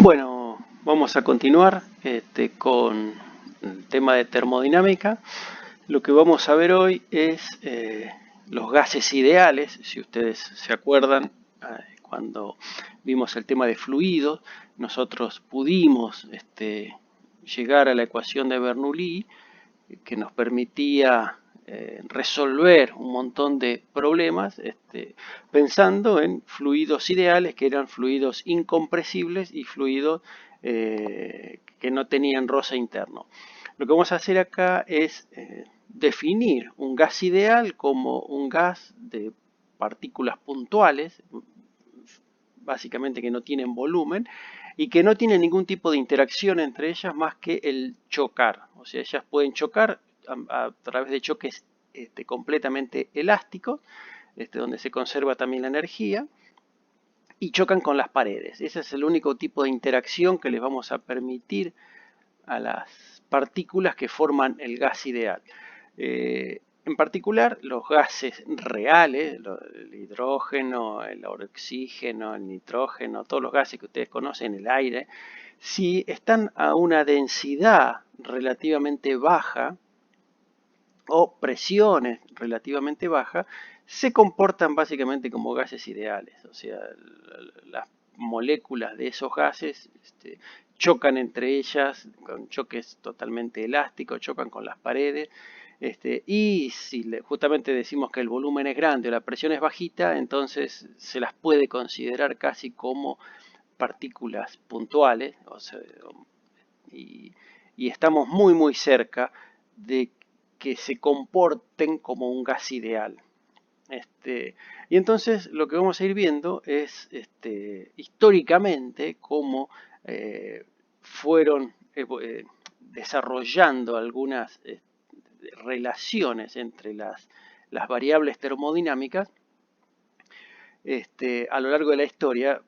Bueno, vamos a continuar con el tema de termodinámica. Lo que vamos a ver hoy es los gases ideales. Si ustedes se acuerdan, cuando vimos el tema de fluidos, nosotros pudimos llegar a la ecuación de Bernoulli que nos permitía resolver un montón de problemas pensando en fluidos ideales, que eran fluidos incompresibles y fluidos que no tenían roce interno. Lo que vamos a hacer acá es definir un gas ideal como un gas de partículas puntuales, básicamente que no tienen volumen, y que no tienen ningún tipo de interacción entre ellas más que el chocar. O sea, ellas pueden chocar a través de choques completamente elásticos, donde se conserva también la energía, y chocan con las paredes. Ese es el único tipo de interacción que les vamos a permitir a las partículas que forman el gas ideal. En particular, los gases reales, el hidrógeno, el oxígeno, el nitrógeno, todos los gases que ustedes conocen, el aire, si están a una densidad relativamente baja o presiones relativamente bajas, se comportan básicamente como gases ideales. O sea, las moléculas de esos gases chocan entre ellas con choques totalmente elásticos, chocan con las paredes. Y si justamente decimos que el volumen es grande o la presión es bajita, entonces se las puede considerar casi como partículas puntuales. O sea, y, y estamos muy cerca de que se comporten como un gas ideal. Y entonces lo que vamos a ir viendo es históricamente cómo fueron desarrollando algunas relaciones entre las variables termodinámicas a lo largo de la historia.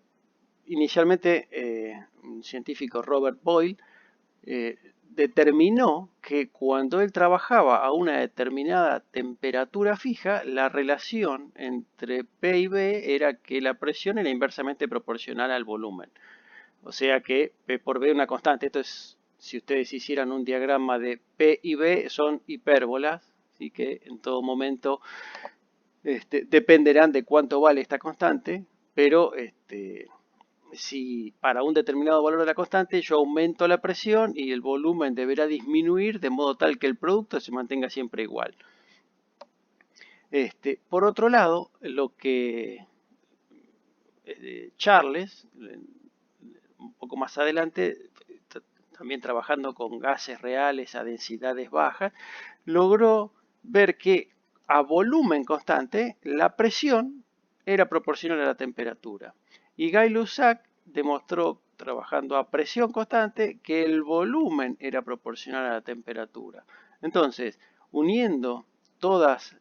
Inicialmente, un científico, Robert Boyle, determinó que cuando él trabajaba a una determinada temperatura fija, la relación entre P y B era que la presión era inversamente proporcional al volumen. O sea que P por B es una constante. Esto es, si ustedes hicieran un diagrama de P y B, son hipérbolas, así que en todo momento dependerán de cuánto vale esta constante, pero si para un determinado valor de la constante yo aumento la presión y el volumen deberá disminuir de modo tal que el producto se mantenga siempre igual. Por otro lado, lo que Charles, un poco más adelante, también trabajando con gases reales a densidades bajas, logró ver que a volumen constante la presión era proporcional a la temperatura. Y Gay-Lussac demostró, trabajando a presión constante, que el volumen era proporcional a la temperatura. Entonces, uniendo todas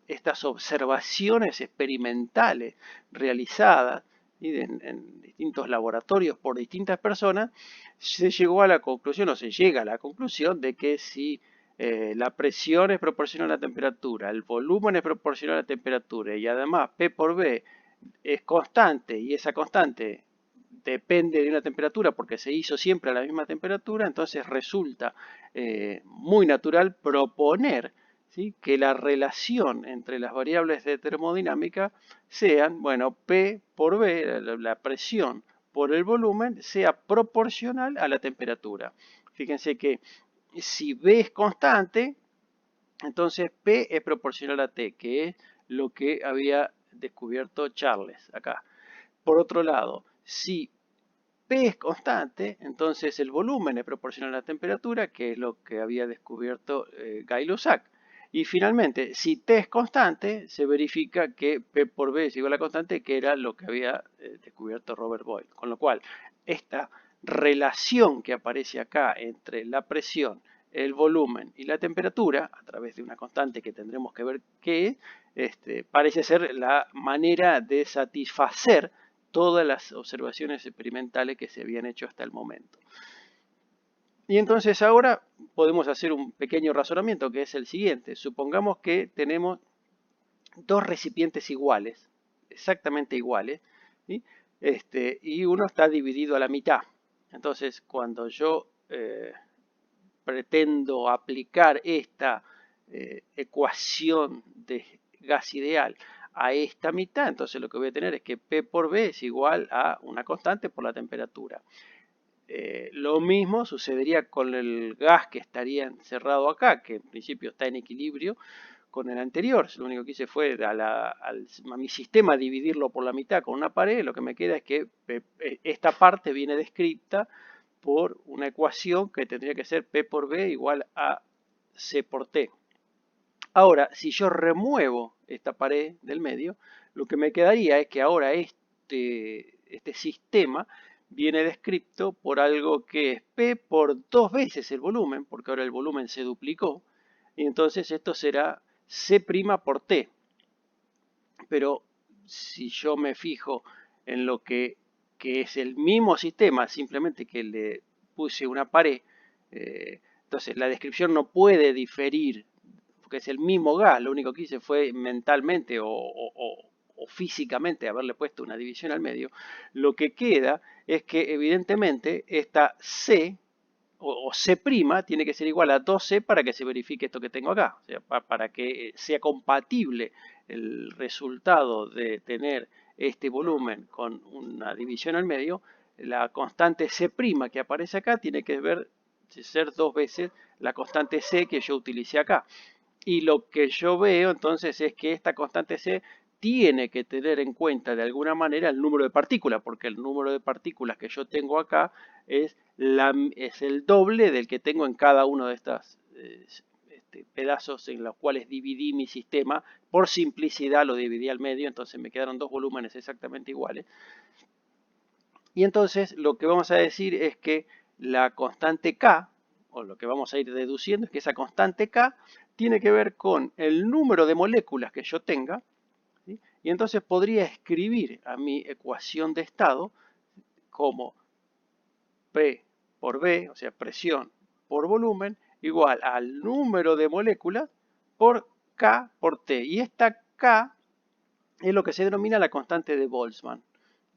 estas observaciones experimentales realizadas en distintos laboratorios por distintas personas, se llegó a la conclusión, o se llega a la conclusión, de que si la presión es proporcional a la temperatura, el volumen es proporcional a la temperatura y además P por B es constante y esa constante depende de una temperatura porque se hizo siempre a la misma temperatura, entonces resulta muy natural proponer, ¿sí?, que la relación entre las variables de termodinámica sean, bueno, P por B, la presión por el volumen, sea proporcional a la temperatura. Fíjense que si B es constante, entonces P es proporcional a T, que es lo que había descubierto Charles acá. Por otro lado, si P es constante, entonces el volumen es proporcional a la temperatura, que es lo que había descubierto Gay-Lussac. Y finalmente, si T es constante, se verifica que P por B es igual a la constante, que era lo que había descubierto Robert Boyle. Con lo cual, esta relación que aparece acá entre la presión, el volumen y la temperatura, a través de una constante que tendremos que ver qué es, parece ser la manera de satisfacer todas las observaciones experimentales que se habían hecho hasta el momento. Y entonces ahora podemos hacer un pequeño razonamiento, que es el siguiente. Supongamos que tenemos dos recipientes iguales, exactamente iguales, ¿sí?, y uno está dividido a la mitad. Entonces, cuando yo pretendo aplicar esta ecuación de gas ideal a esta mitad, entonces lo que voy a tener es que P por B es igual a una constante por la temperatura. Lo mismo sucedería con el gas que estaría encerrado acá, que en principio está en equilibrio con el anterior. Lo único que hice fue a mi sistema dividirlo por la mitad con una pared. Lo que me queda es que esta parte viene descrita por una ecuación que tendría que ser P por B igual a C por T. Ahora, si yo remuevo esta pared del medio, lo que me quedaría es que ahora este sistema viene descrito por algo que es P por 2 veces el volumen, porque ahora el volumen se duplicó, y entonces esto será C' por T. Pero si yo me fijo en lo que es el mismo sistema, simplemente que le puse una pared, entonces la descripción no puede diferir, porque es el mismo gas. Lo único que hice fue mentalmente o físicamente haberle puesto una división al medio. Lo que queda es que evidentemente esta C o C' tiene que ser igual a 2C para que se verifique esto que tengo acá. O sea, para que sea compatible el resultado de tener este volumen con una división al medio, la constante C' que aparece acá tiene que ser 2 veces la constante C que yo utilicé acá. Y lo que yo veo entonces es que esta constante C tiene que tener en cuenta de alguna manera el número de partículas, porque el número de partículas que yo tengo acá es el doble del que tengo en cada uno de estos pedazos en los cuales dividí mi sistema. Por simplicidad lo dividí al medio, entonces me quedaron dos volúmenes exactamente iguales. Y entonces lo que vamos a decir es que la constante K, o lo que vamos a ir deduciendo, es que esa constante K tiene que ver con el número de moléculas que yo tenga, ¿sí? Y entonces podría escribir a mi ecuación de estado como P por B, o sea, presión por volumen, igual al número de moléculas por K por T. Y esta K es lo que se denomina la constante de Boltzmann.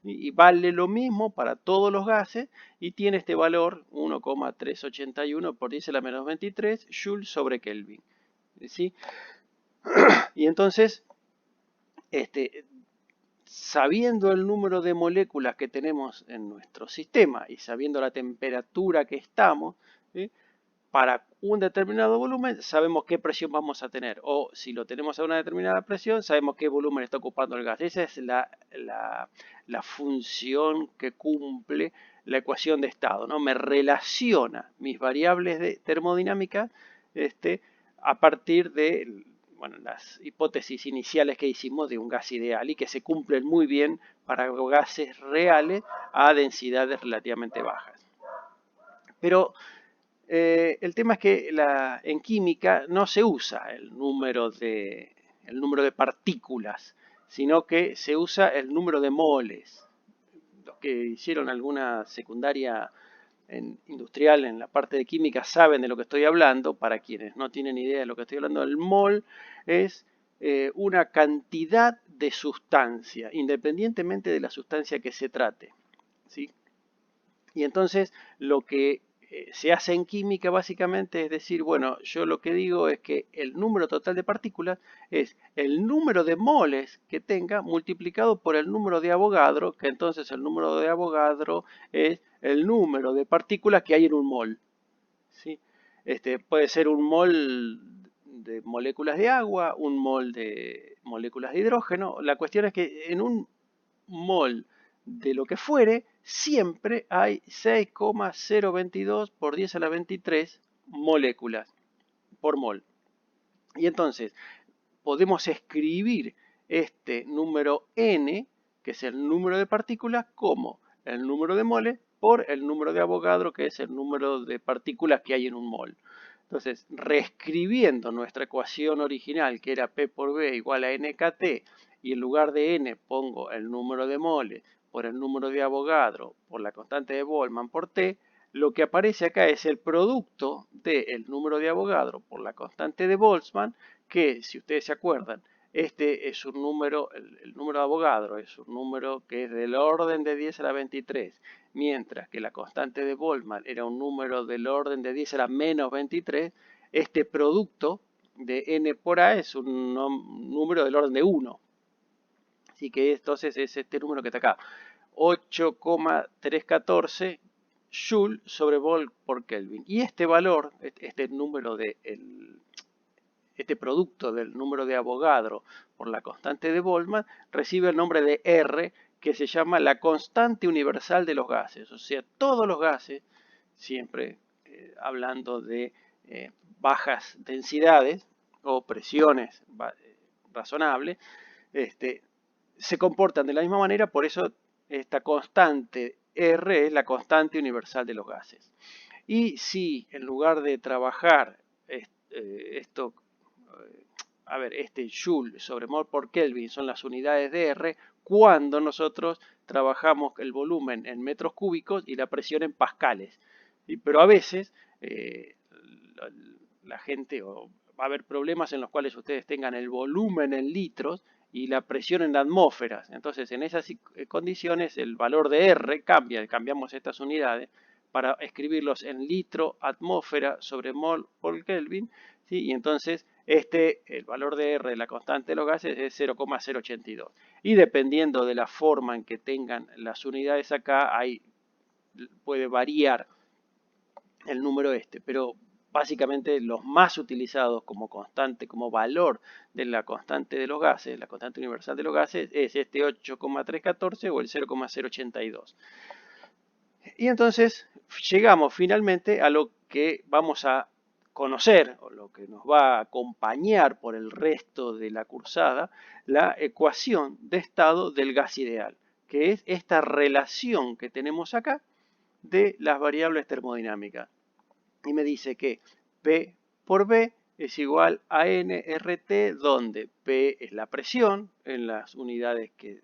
Y vale lo mismo para todos los gases y tiene este valor 1,381 por 10 a la menos 23 Joule sobre Kelvin. ¿Sí? Y entonces, sabiendo el número de moléculas que tenemos en nuestro sistema y sabiendo la temperatura que estamos, ¿sí? Para un determinado volumen sabemos qué presión vamos a tener, o si lo tenemos a una determinada presión sabemos qué volumen está ocupando el gas. Esa es la función que cumple la ecuación de estado, ¿no? Me relaciona mis variables de termodinámica a partir de las hipótesis iniciales que hicimos de un gas ideal y que se cumplen muy bien para gases reales a densidades relativamente bajas. Pero el tema es que en química no se usa el número de partículas, sino que se usa el número de moles. Los que hicieron alguna secundaria industrial en la parte de química saben de lo que estoy hablando. Para quienes no tienen idea de lo que estoy hablando, el mol es una cantidad de sustancia, independientemente de la sustancia que se trate, ¿sí? Y entonces lo que se hace en química básicamente es decir, bueno, yo lo que digo es que el número total de partículas es el número de moles que tenga multiplicado por el número de Avogadro, que entonces el número de Avogadro es el número de partículas que hay en un mol, ¿sí? Puede ser un mol de moléculas de agua, un mol de moléculas de hidrógeno. La cuestión es que en un mol de lo que fuere, siempre hay 6,022 por 10 a la 23 moléculas por mol. Y entonces podemos escribir este número n, que es el número de partículas, como el número de moles por el número de Avogadro, que es el número de partículas que hay en un mol. Entonces, reescribiendo nuestra ecuación original, que era P por B igual a NKT, y en lugar de n pongo el número de moles por el número de Avogadro por la constante de Boltzmann por T, lo que aparece acá es el producto del número de Avogadro por la constante de Boltzmann, que si ustedes se acuerdan, este es un número, el número de Avogadro es un número que es del orden de 10 a la 23, mientras que la constante de Boltzmann era un número del orden de 10 a la menos 23, este producto de n por a es un número del orden de 1. Así que entonces es este número que está acá, 8,314 Joule sobre Volt por Kelvin. Y este valor, este número de este producto del número de Avogadro por la constante de Boltzmann recibe el nombre de R, que se llama la constante universal de los gases. O sea, todos los gases, siempre hablando de bajas densidades o presiones razonables, se comportan de la misma manera, por eso esta constante R es la constante universal de los gases. Y si en lugar de trabajar esto, este Joule sobre mol por Kelvin son las unidades de R, cuando nosotros trabajamos el volumen en metros cúbicos y la presión en pascales. Pero a veces la gente, o va a haber problemas en los cuales ustedes tengan el volumen en litros y la presión en atmósferas. Entonces, en esas condiciones, el valor de R cambia, cambiamos estas unidades para escribirlos en litro atmósfera sobre mol por Kelvin, ¿sí? Y entonces el valor de R, la constante de los gases, es 0,082. Y dependiendo de la forma en que tengan las unidades acá, puede variar el número pero básicamente los más utilizados como constante, como valor de la constante de los gases, la constante universal de los gases, es este 8,314 o el 0,082. Y entonces llegamos finalmente a lo que vamos a conocer, o lo que nos va a acompañar por el resto de la cursada, la ecuación de estado del gas ideal, que es esta relación que tenemos acá de las variables termodinámicas. Y me dice que P por B es igual a nRT, donde P es la presión en las unidades que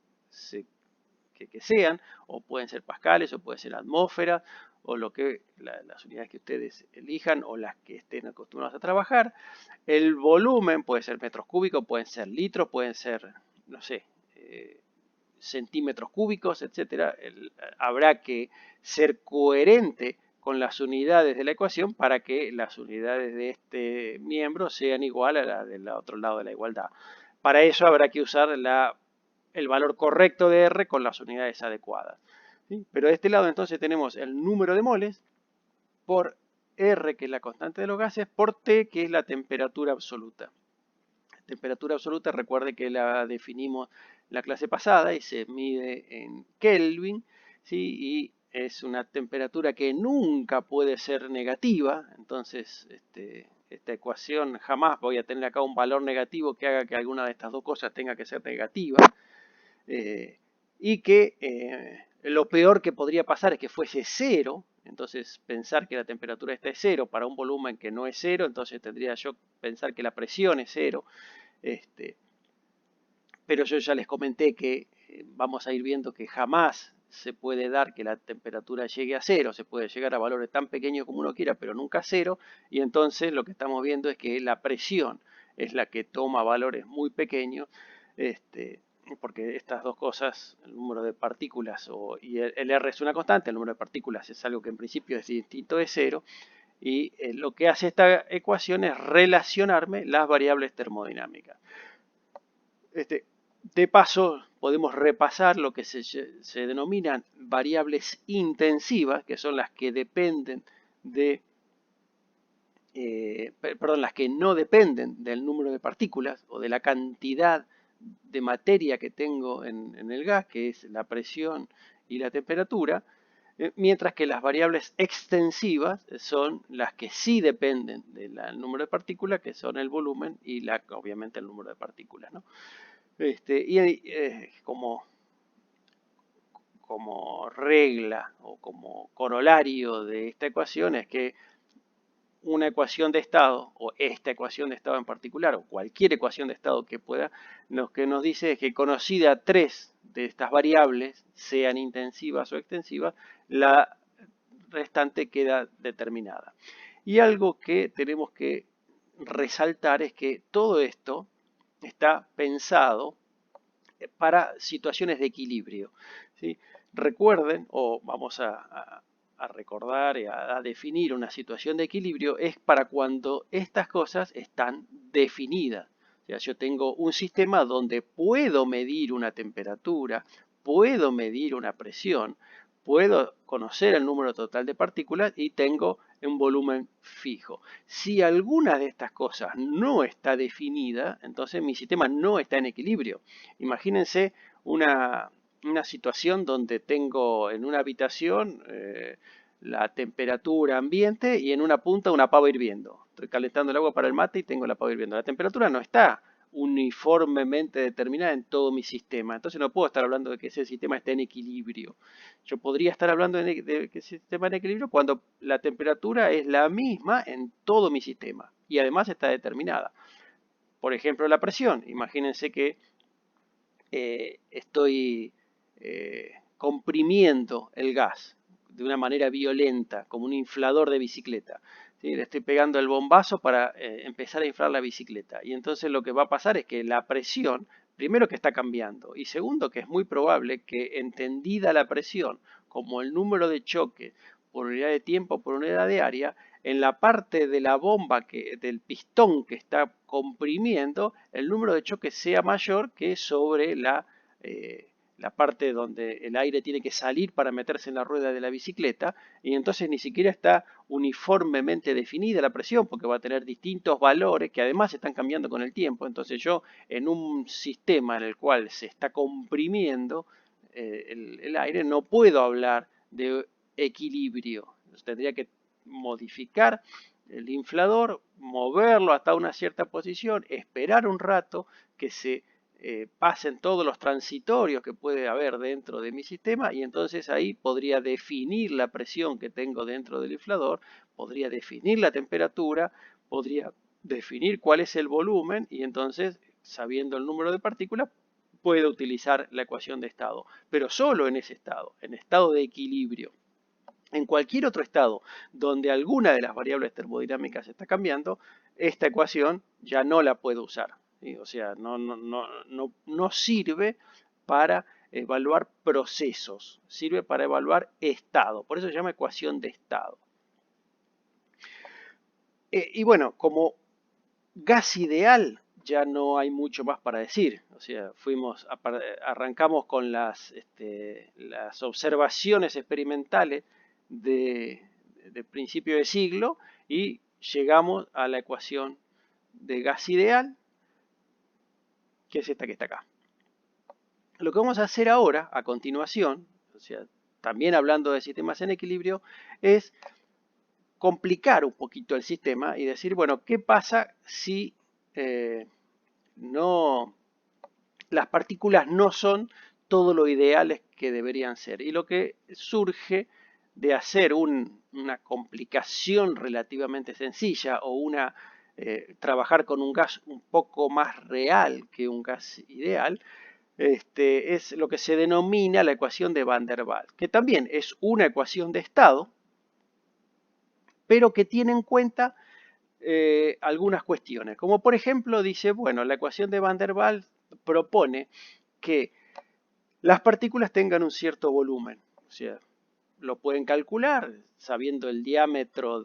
sean, o pueden ser pascales, o pueden ser atmósferas, o las unidades que ustedes elijan, o las que estén acostumbrados a trabajar. El volumen puede ser metros cúbicos, pueden ser litros, pueden ser, no sé, centímetros cúbicos, etc. Habrá que ser coherente con las unidades de la ecuación para que las unidades de este miembro sean igual a las del otro lado de la igualdad. Para eso habrá que usar el valor correcto de R con las unidades adecuadas. ¿Sí? Pero de este lado entonces tenemos el número de moles por R, que es la constante de los gases, por T, que es la temperatura absoluta. Temperatura absoluta, recuerde que la definimos la clase pasada y se mide en Kelvin, ¿sí? Y es una temperatura que nunca puede ser negativa, entonces esta ecuación jamás voy a tener acá un valor negativo que haga que alguna de estas dos cosas tenga que ser negativa, y que lo peor que podría pasar es que fuese cero. Entonces pensar que la temperatura esta es cero para un volumen que no es cero, entonces tendría yo pensar que la presión es cero. Pero yo ya les comenté que vamos a ir viendo que jamás se puede dar que la temperatura llegue a cero, se puede llegar a valores tan pequeños como uno quiera, pero nunca a cero, y entonces lo que estamos viendo es que la presión es la que toma valores muy pequeños, porque estas dos cosas, el número de partículas y el R es una constante, el número de partículas es algo que en principio es distinto de cero, y lo que hace esta ecuación es relacionarme las variables termodinámicas. De paso, podemos repasar lo que se denominan variables intensivas, que son las que dependen las que no dependen del número de partículas o de la cantidad de materia que tengo en el gas, que es la presión y la temperatura, mientras que las variables extensivas son las que sí dependen del número de partículas, que son el volumen y obviamente el número de partículas, ¿no? Como regla o como corolario de esta ecuación es que una ecuación de estado, o esta ecuación de estado en particular, o cualquier ecuación de estado que pueda, lo que nos dice es que conocida tres de estas variables, sean intensivas o extensivas, la restante queda determinada. Y algo que tenemos que resaltar es que todo esto está pensado para situaciones de equilibrio, ¿sí? Recuerden, o vamos a recordar y a definir una situación de equilibrio, es para cuando estas cosas están definidas. O sea, yo tengo un sistema donde puedo medir una temperatura, puedo medir una presión, puedo conocer el número total de partículas y tengo un volumen fijo. Si alguna de estas cosas no está definida, entonces mi sistema no está en equilibrio. Imagínense una situación donde tengo en una habitación la temperatura ambiente y en una punta una pava hirviendo. Estoy calentando el agua para el mate y tengo la pava hirviendo. La temperatura no está uniformemente determinada en todo mi sistema. Entonces no puedo estar hablando de que ese sistema esté en equilibrio. Yo podría estar hablando de que ese sistema en equilibrio cuando la temperatura es la misma en todo mi sistema y además está determinada. Por ejemplo, la presión. Imagínense que estoy comprimiendo el gas de una manera violenta, como un inflador de bicicleta. ¿Sí? Le estoy pegando el bombazo para empezar a inflar la bicicleta. Y entonces lo que va a pasar es que la presión, primero que está cambiando, y segundo que es muy probable que entendida la presión como el número de choques por unidad de tiempo, por unidad de área, en la parte de la bomba, del pistón que está comprimiendo, el número de choques sea mayor que sobre la parte donde el aire tiene que salir para meterse en la rueda de la bicicleta, y entonces ni siquiera está uniformemente definida la presión, porque va a tener distintos valores que además están cambiando con el tiempo. Entonces yo en un sistema en el cual se está comprimiendo el aire no puedo hablar de equilibrio. Tendría que modificar el inflador, moverlo hasta una cierta posición, esperar un rato que se pasen todos los transitorios que puede haber dentro de mi sistema y entonces ahí podría definir la presión que tengo dentro del inflador, podría definir la temperatura, podría definir cuál es el volumen y entonces, sabiendo el número de partículas, puedo utilizar la ecuación de estado, pero solo en estado de equilibrio. En cualquier otro estado donde alguna de las variables termodinámicas está cambiando, esta ecuación ya no la puedo usar. ¿Sí? O sea, no sirve para evaluar procesos, sirve para evaluar estado. Por eso se llama ecuación de estado. Y bueno, como gas ideal ya no hay mucho más para decir. O sea, arrancamos con las observaciones experimentales de principio de siglo y llegamos a la ecuación de gas ideal, que es esta que está acá. Lo que vamos a hacer ahora, a continuación, o sea, también hablando de sistemas en equilibrio, es complicar un poquito el sistema y decir, bueno, ¿qué pasa si las partículas no son todo lo ideales que deberían ser? Y lo que surge de hacer una complicación relativamente sencilla o trabajar con un gas un poco más real que un gas ideal, es lo que se denomina la ecuación de Van der Waals, que también es una ecuación de estado, pero que tiene en cuenta algunas cuestiones. Como por ejemplo dice, bueno, la ecuación de Van der Waals propone que las partículas tengan un cierto volumen. O sea, lo pueden calcular sabiendo el diámetro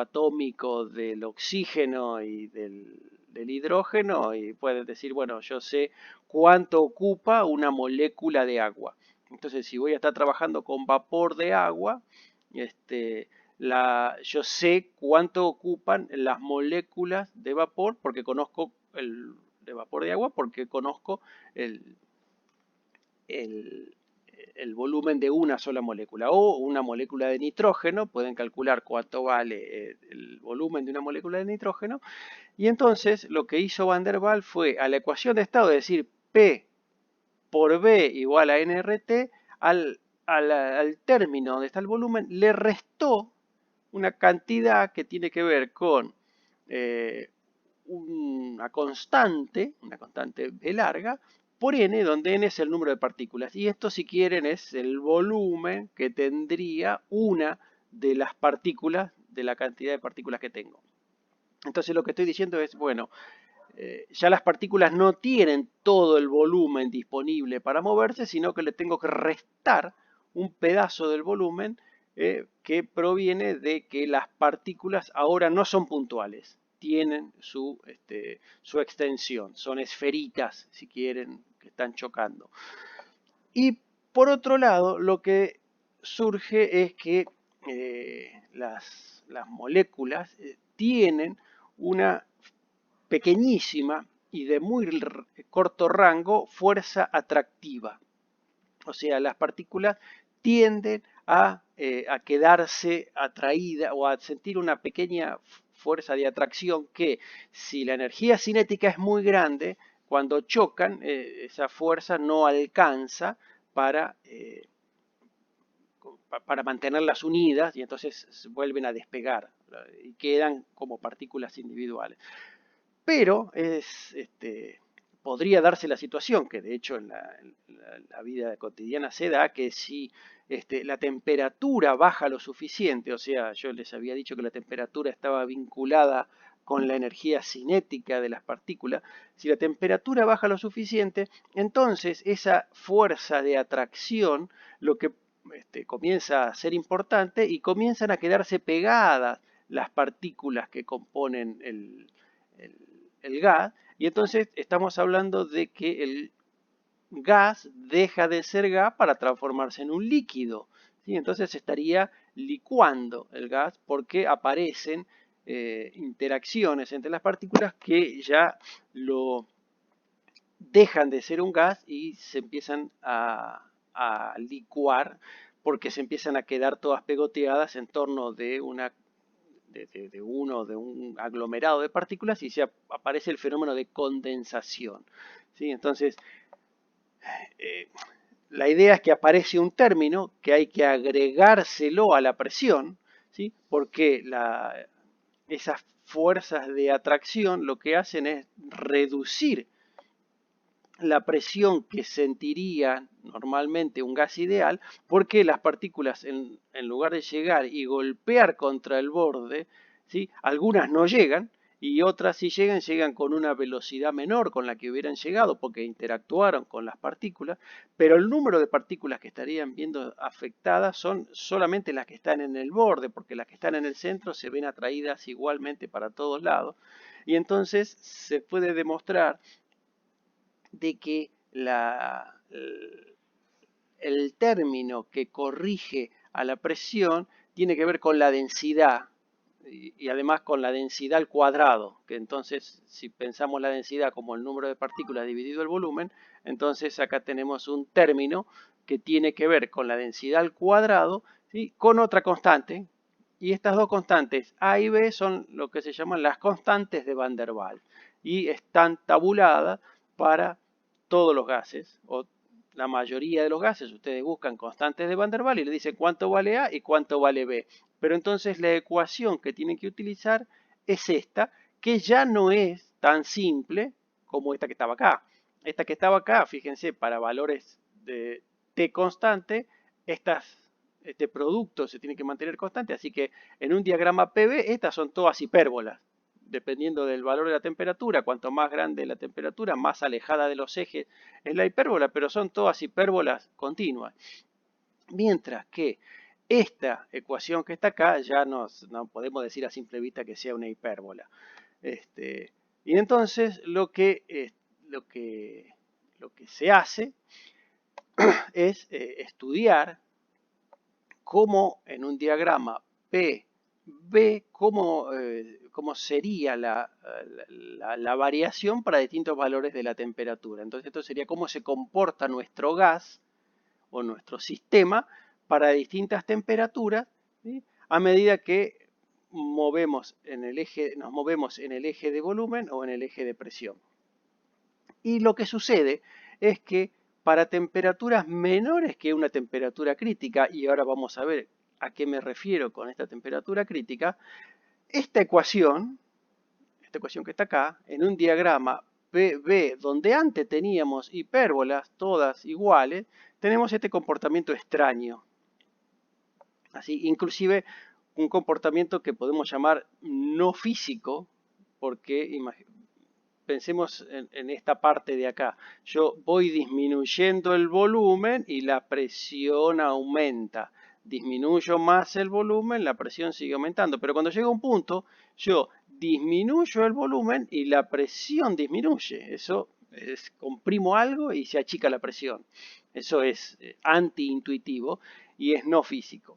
atómico del oxígeno y del hidrógeno y pueden decir, bueno, yo sé cuánto ocupa una molécula de agua. Entonces, si voy a estar trabajando con vapor de agua, yo sé cuánto ocupan las moléculas de vapor porque conozco de vapor de agua porque conozco el, el, el volumen de una sola molécula o una molécula de nitrógeno, pueden calcular cuánto vale el volumen de una molécula de nitrógeno y entonces lo que hizo Van der Waals fue a la ecuación de estado decir P por B igual a nRT, al término donde está el volumen le restó una cantidad que tiene que ver con una constante B larga, por n, donde n es el número de partículas. Y esto, si quieren, es el volumen que tendría una de las partículas de la cantidad de partículas que tengo. Entonces lo que estoy diciendo es, bueno, ya las partículas no tienen todo el volumen disponible para moverse, sino que le tengo que restar un pedazo del volumen que proviene de que las partículas ahora no son puntuales, tienen su extensión, son esferitas, si quieren, que están chocando. Y por otro lado, lo que surge es que las moléculas tienen una pequeñísima y de muy corto rango fuerza atractiva. O sea, las partículas tienden a quedarse atraídas o a sentir una pequeña fuerza de atracción que, si la energía cinética es muy grande, cuando chocan, esa fuerza no alcanza para, para mantenerlas unidas y entonces vuelven a despegar y quedan como partículas individuales. Pero podría darse la situación, que de hecho en la vida cotidiana se da, que si la temperatura baja lo suficiente, o sea, yo les había dicho que la temperatura estaba vinculada con la energía cinética de las partículas, si la temperatura baja lo suficiente, entonces esa fuerza de atracción lo que comienza a ser importante y comienzan a quedarse pegadas las partículas que componen el gas, y entonces estamos hablando de que el gas deja de ser gas para transformarse en un líquido, ¿sí? Entonces estaría licuando el gas porque aparecen interacciones entre las partículas que ya lo dejan de ser un gas y se empiezan a licuar porque se empiezan a quedar todas pegoteadas en torno de un aglomerado de partículas y se aparece el fenómeno de condensación, ¿sí? Entonces, eh, la idea es que aparece un término que hay que agregárselo a la presión, ¿sí? Porque esas fuerzas de atracción lo que hacen es reducir la presión que sentiría normalmente un gas ideal, porque las partículas en lugar de llegar y golpear contra el borde, ¿sí? Algunas no llegan y otras si llegan, llegan con una velocidad menor con la que hubieran llegado porque interactuaron con las partículas, pero el número de partículas que estarían viendo afectadas son solamente las que están en el borde, porque las que están en el centro se ven atraídas igualmente para todos lados. Y entonces se puede demostrar de que el término que corrige a la presión tiene que ver con la densidad y además con la densidad al cuadrado, que entonces si pensamos la densidad como el número de partículas dividido el volumen, entonces acá tenemos un término que tiene que ver con la densidad al cuadrado, ¿sí? Con otra constante, y estas dos constantes A y B son lo que se llaman las constantes de Van der Waals y están tabuladas para todos los gases o la mayoría de los gases. Ustedes buscan constantes de Van der Waals y le dicen cuánto vale A y cuánto vale B. Pero entonces la ecuación que tienen que utilizar es esta, que ya no es tan simple como esta que estaba acá. Esta que estaba acá, fíjense, para valores de T constante, este producto se tiene que mantener constante, así que en un diagrama PV estas son todas hipérbolas, dependiendo del valor de la temperatura. Cuanto más grande la temperatura, más alejada de los ejes es la hipérbola, pero son todas hipérbolas continuas. Mientras que esta ecuación que está acá ya no podemos decir a simple vista que sea una hipérbola. Y entonces lo que se hace es estudiar cómo en un diagrama PV, cómo sería la variación para distintos valores de la temperatura. Entonces esto sería cómo se comporta nuestro gas o nuestro sistema para distintas temperaturas, ¿sí? A medida que nos movemos en el eje de volumen o en el eje de presión. Y lo que sucede es que para temperaturas menores que una temperatura crítica, y ahora vamos a ver a qué me refiero con esta temperatura crítica, esta ecuación que está acá, en un diagrama PV, donde antes teníamos hipérbolas todas iguales, tenemos este comportamiento extraño. Así, inclusive un comportamiento que podemos llamar no físico, porque pensemos en esta parte de acá. Yo voy disminuyendo el volumen y la presión aumenta. Disminuyo más el volumen, la presión sigue aumentando. Pero cuando llega un punto, yo disminuyo el volumen y la presión disminuye. Eso es, comprimo algo y se achica la presión. Eso es antiintuitivo y es no físico.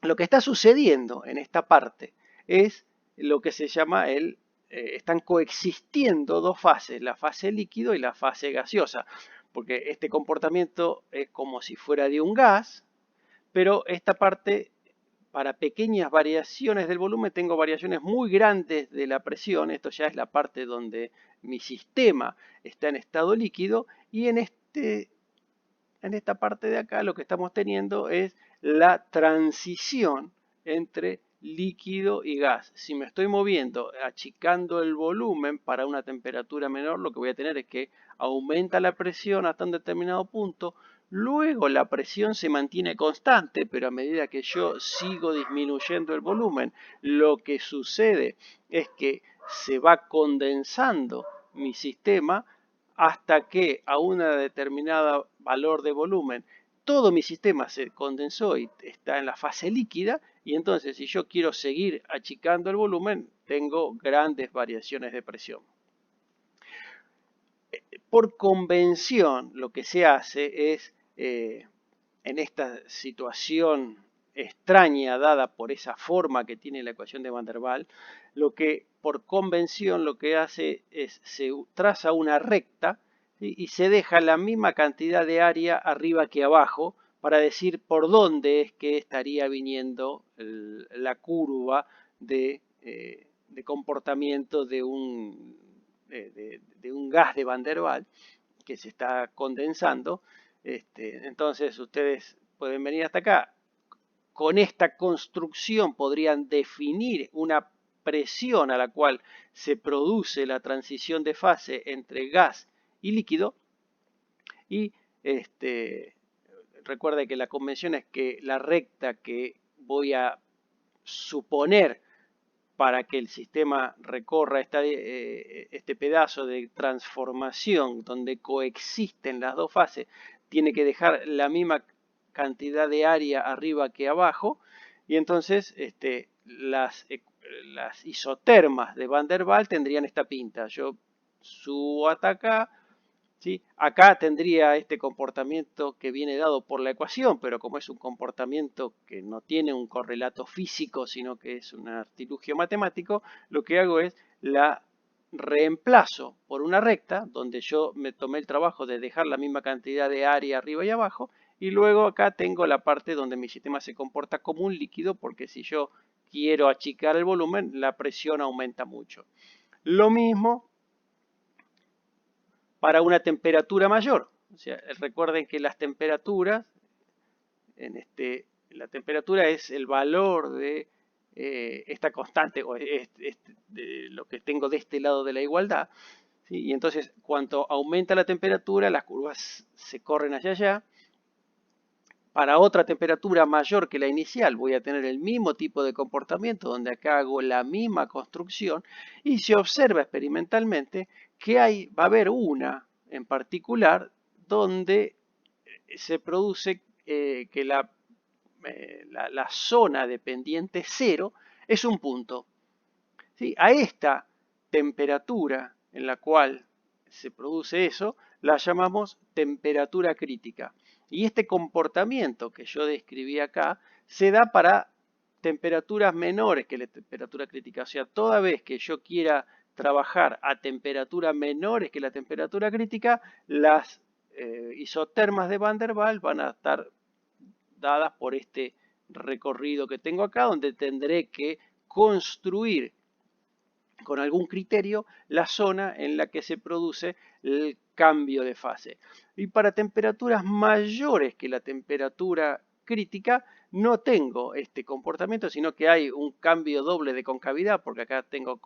Lo que está sucediendo en esta parte es lo que se llama están coexistiendo dos fases, la fase líquido y la fase gaseosa, porque este comportamiento es como si fuera de un gas, pero esta parte, para pequeñas variaciones del volumen, tengo variaciones muy grandes de la presión. Esto ya es la parte donde mi sistema está en estado líquido, y en esta parte de acá lo que estamos teniendo es la transición entre líquido y gas. Si me estoy moviendo, achicando el volumen para una temperatura menor, lo que voy a tener es que aumenta la presión hasta un determinado punto. Luego la presión se mantiene constante, pero a medida que yo sigo disminuyendo el volumen, lo que sucede es que se va condensando mi sistema hasta que a una determinada valor de volumen todo mi sistema se condensó y está en la fase líquida, y entonces si yo quiero seguir achicando el volumen, tengo grandes variaciones de presión. Por convención, lo que se hace es, en esta situación extraña dada por esa forma que tiene la ecuación de Van der Waals, lo que por convención lo que hace es se traza una recta, ¿sí? Y se deja la misma cantidad de área arriba que abajo para decir por dónde es que estaría viniendo la curva de comportamiento de un gas de Van der Waals que se está condensando. Entonces ustedes pueden venir hasta acá. Con esta construcción podrían definir una presión a la cual se produce la transición de fase entre gas y líquido. Y recuerden que la convención es que la recta que voy a suponer para que el sistema recorra este pedazo de transformación donde coexisten las dos fases, tiene que dejar la misma cantidad de área arriba que abajo, y entonces las isotermas de Van der Waals tendrían esta pinta. Yo subo hasta acá, ¿sí? Acá tendría este comportamiento que viene dado por la ecuación, pero como es un comportamiento que no tiene un correlato físico, sino que es un artilugio matemático, lo que hago es la reemplazo por una recta, donde yo me tomé el trabajo de dejar la misma cantidad de área arriba y abajo, y luego acá tengo la parte donde mi sistema se comporta como un líquido, porque si yo quiero achicar el volumen, la presión aumenta mucho. Lo mismo para una temperatura mayor. O sea, recuerden que las temperaturas, la temperatura es el valor de esta constante, o de lo que tengo de este lado de la igualdad, ¿sí? Y entonces, cuanto aumenta la temperatura, las curvas se corren hacia allá. Para otra temperatura mayor que la inicial voy a tener el mismo tipo de comportamiento, donde acá hago la misma construcción, y se observa experimentalmente que va a haber una en particular donde se produce que la zona de pendiente cero es un punto, ¿sí? A esta temperatura en la cual se produce eso, la llamamos temperatura crítica. Y este comportamiento que yo describí acá se da para temperaturas menores que la temperatura crítica. O sea, toda vez que yo quiera trabajar a temperaturas menores que la temperatura crítica, las isotermas de Van der Waals van a estar dadas por este recorrido que tengo acá, donde tendré que construir con algún criterio la zona en la que se produce el cambio de fase. Y para temperaturas mayores que la temperatura crítica no tengo este comportamiento, sino que hay un cambio doble de concavidad, porque acá tengo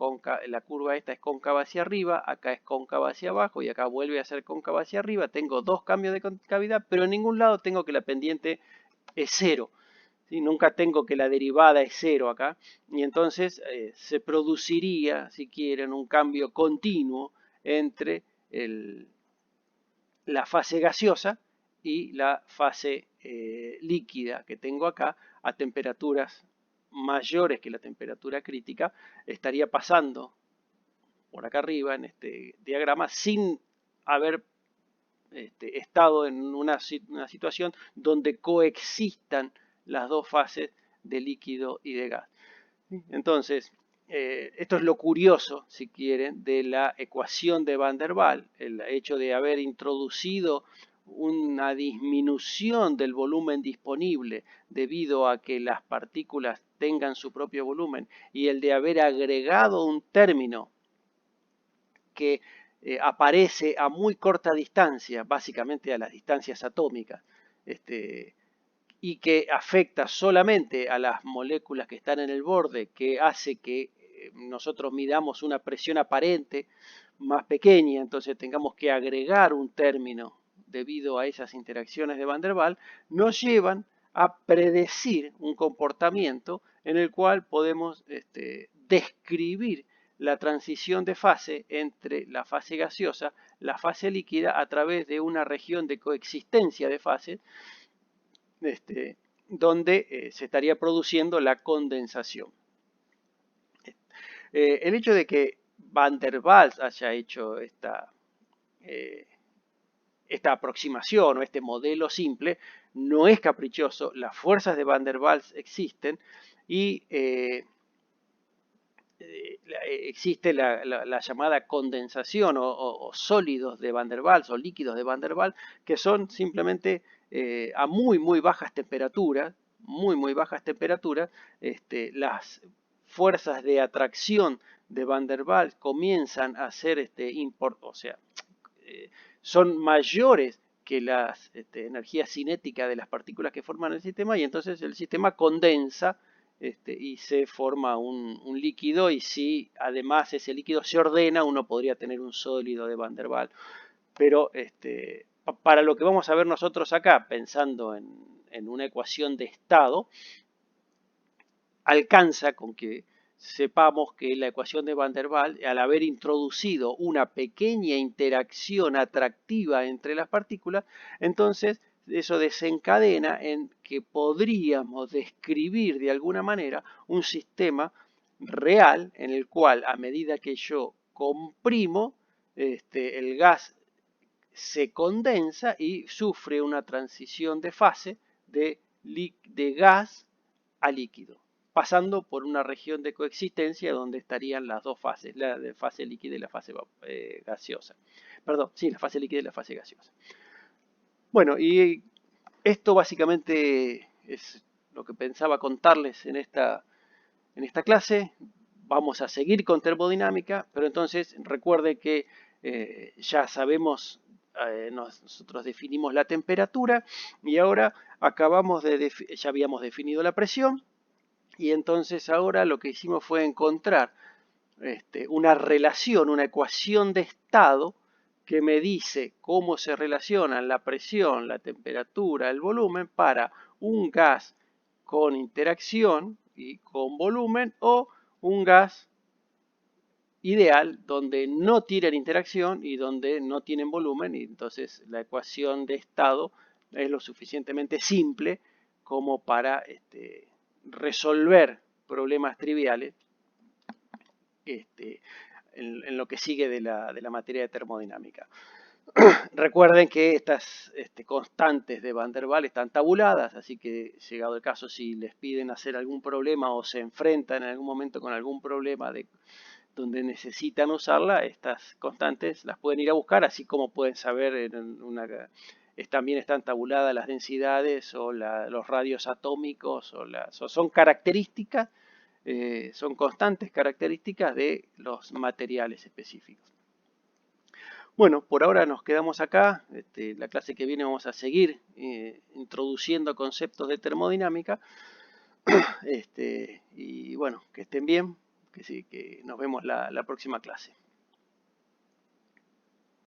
la curva esta es cóncava hacia arriba, acá es cóncava hacia abajo y acá vuelve a ser cóncava hacia arriba. Tengo dos cambios de concavidad, pero en ningún lado tengo que la pendiente es cero. ¿sí? Nunca tengo que la derivada es 0 acá, y entonces se produciría, si quieren, un cambio continuo entre la fase gaseosa y la fase líquida que tengo acá a temperaturas mayores que la temperatura crítica. Estaría pasando por acá arriba en este diagrama sin haber estado en una situación donde coexistan las dos fases de líquido y de gas. Entonces, esto es lo curioso, si quieren, de la ecuación de Van der Waals, el hecho de haber introducido una disminución del volumen disponible debido a que las partículas tengan su propio volumen, y el de haber agregado un término que aparece a muy corta distancia, básicamente a las distancias atómicas, y que afecta solamente a las moléculas que están en el borde, que hace que nosotros midamos una presión aparente más pequeña, entonces tengamos que agregar un término debido a esas interacciones de Van der Waals, nos llevan a predecir un comportamiento en el cual podemos describir la transición de fase entre la fase gaseosa, la fase líquida, a través de una región de coexistencia de fases, donde se estaría produciendo la condensación. El hecho de que Van der Waals haya hecho esta aproximación o este modelo simple no es caprichoso. Las fuerzas de Van der Waals existen, y existe la llamada condensación o sólidos de Van der Waals o líquidos de Van der Waals, que son simplemente a muy bajas temperaturas, muy bajas temperaturas, las fuerzas de atracción de Van der Waals comienzan a ser o sea, son mayores que las energías cinéticas de las partículas que forman el sistema, y entonces el sistema condensa y se forma un líquido, y si además ese líquido se ordena, uno podría tener un sólido de Van der Waals. Pero para lo que vamos a ver nosotros acá, pensando en una ecuación de estado, alcanza con que sepamos que la ecuación de Van der Waals, al haber introducido una pequeña interacción atractiva entre las partículas, entonces eso desencadena en que podríamos describir de alguna manera un sistema real en el cual, a medida que yo comprimo, el gas se condensa y sufre una transición de fase de gas a líquido, pasando por una región de coexistencia donde estarían las dos fases, la de fase líquida y la fase gaseosa. Perdón, sí, la fase líquida y la fase gaseosa. Bueno, y esto básicamente es lo que pensaba contarles en esta clase. Vamos a seguir con termodinámica, pero entonces recuerden que ya sabemos, nosotros definimos la temperatura, y ahora ya habíamos definido la presión, y entonces ahora lo que hicimos fue encontrar una relación, una ecuación de estado que me dice cómo se relacionan la presión, la temperatura, el volumen para un gas con interacción y con volumen, o un gas ideal donde no tienen interacción y donde no tienen volumen, y entonces la ecuación de estado es lo suficientemente simple como para resolver problemas triviales en lo que sigue de la materia de termodinámica. Recuerden que estas constantes de Van der Waals están tabuladas, así que, llegado el caso, si les piden hacer algún problema o se enfrentan en algún momento con algún problema donde necesitan usarla, estas constantes las pueden ir a buscar, así como pueden saber también están tabuladas las densidades o los radios atómicos, son características, son constantes características de los materiales específicos. Bueno, por ahora nos quedamos acá. La clase que viene vamos a seguir introduciendo conceptos de termodinámica. Y bueno, que estén bien, que nos vemos la próxima clase.